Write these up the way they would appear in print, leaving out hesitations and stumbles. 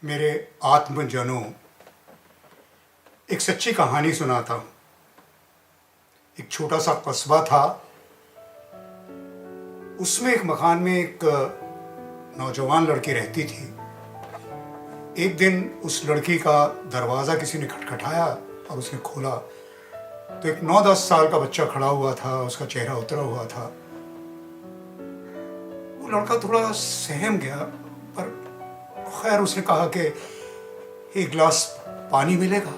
मेरे आत्मजनों, एक सच्ची कहानी सुनाता हूँ। एक छोटा सा कस्बा था। उसमें एक मकान में एक नौजवान लड़की रहती थी। एक दिन उस लड़की का दरवाज़ा किसी ने खटखटाया और उसने खोला तो एक 9-10 साल का बच्चा खड़ा हुआ था। उसका चेहरा उतरा हुआ था। वो लड़का थोड़ा सहम गया, पर खैर उसने कहा कि एक गिलास पानी मिलेगा।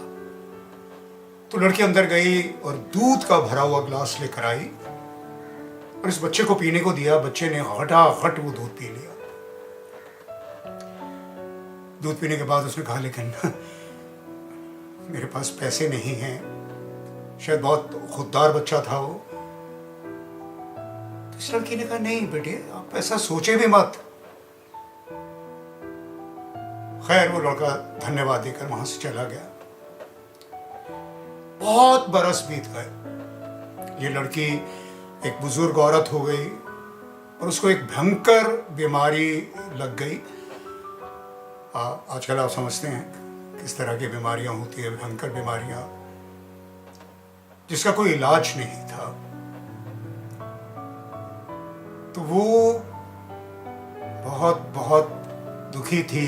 तो लड़की अंदर गई और दूध का भरा हुआ गिलास लेकर आई और इस बच्चे को पीने को दिया। बच्चे ने खटाखट वो दूध पी लिया। दूध पीने के बाद उसने कहा, लेकिन मेरे पास पैसे नहीं हैं। शायद बहुत खुददार बच्चा था वो। तो इस लड़की ने कहा, नहीं बेटे, आप ऐसा सोचे भी मत। खैर वो लड़का धन्यवाद देकर वहां से चला गया। बहुत बरस बीत गए। ये लड़की एक बुजुर्ग औरत हो गई और उसको एक भयंकर बीमारी लग गई। आजकल आप समझते हैं किस तरह की बीमारियां होती है, भयंकर बीमारियां जिसका कोई इलाज नहीं था। तो वो बहुत बहुत दुखी थी,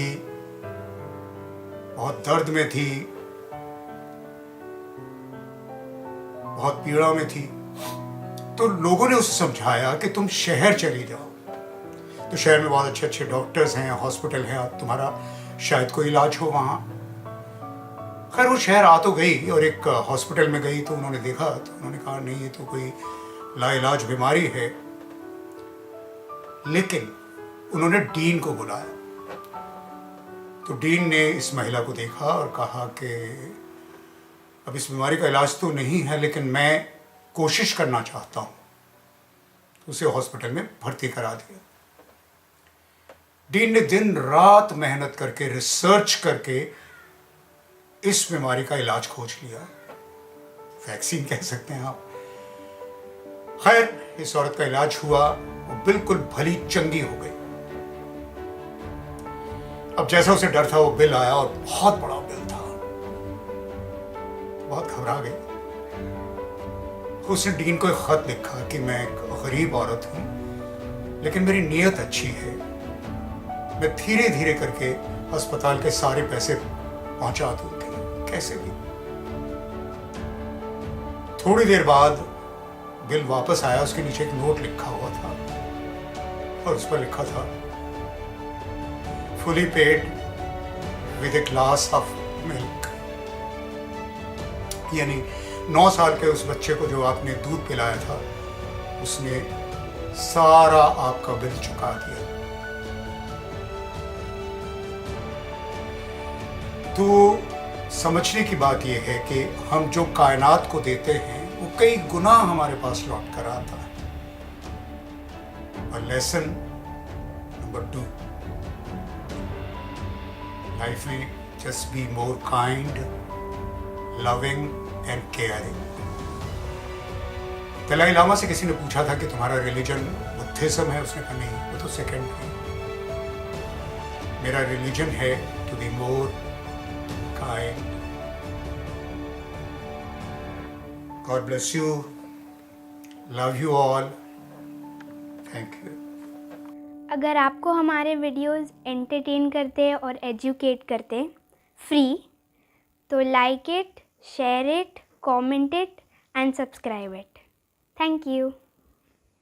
बहुत दर्द में थी, बहुत पीड़ा में थी। तो लोगों ने उसे समझाया कि तुम शहर चली जाओ। तो शहर में बहुत अच्छे अच्छे डॉक्टर्स हैं, हॉस्पिटल है, तुम्हारा शायद कोई इलाज हो वहां। खैर वो शहर आ तो गई और एक हॉस्पिटल में गई। तो उन्होंने देखा तो उन्होंने कहा, नहीं ये तो कोई लाइलाज बीमारी है। लेकिन उन्होंने डीन को बुलाया। तो डीन ने इस महिला को देखा और कहा कि अब इस बीमारी का इलाज तो नहीं है, लेकिन मैं कोशिश करना चाहता हूं। तो उसे हॉस्पिटल में भर्ती करा दिया। डीन ने दिन रात मेहनत करके, रिसर्च करके इस बीमारी का इलाज खोज लिया। वैक्सीन कह सकते हैं आप। खैर इस औरत का इलाज हुआ, वो बिल्कुल भली चंगी हो गई। अब जैसा उसे डर था वो बिल आया और बहुत बड़ा बिल था। बहुत घबरा गई। उसने डीन को एक खत लिखा कि मैं एक गरीब औरत हूं, लेकिन मेरी नीयत अच्छी है। मैं धीरे धीरे करके अस्पताल के सारे पैसे पहुंचा दूंगी, कैसे भी। थोड़ी देर बाद बिल वापस आया। उसके नीचे एक नोट लिखा हुआ था और उस पर लिखा था, fully paid with a glass of milk. यानी 9 साल के उस बच्चे को जो आपने दूध पिलाया था, उसने सारा आपका बिल चुका दिया। तो समझने की बात यह है कि हम जो कायनात को देते हैं वो कई गुना हमारे पास लौट कर आता है। और लेसन नंबर 2, लाइफ में just be more kind, loving and caring. Dalai Lama से किसी ने पूछा था कि तुम्हारा रिलीजन बुद्धिज्म है? उसने कहा नहीं, वो तो सेकंड है। मेरा रिलीजन है to be more kind. God bless you. Love you all. Thank you. अगर आपको हमारे वीडियोस एंटरटेन करते और एजुकेट करते फ्री, तो like it, share it, comment it and subscribe it. Thank you.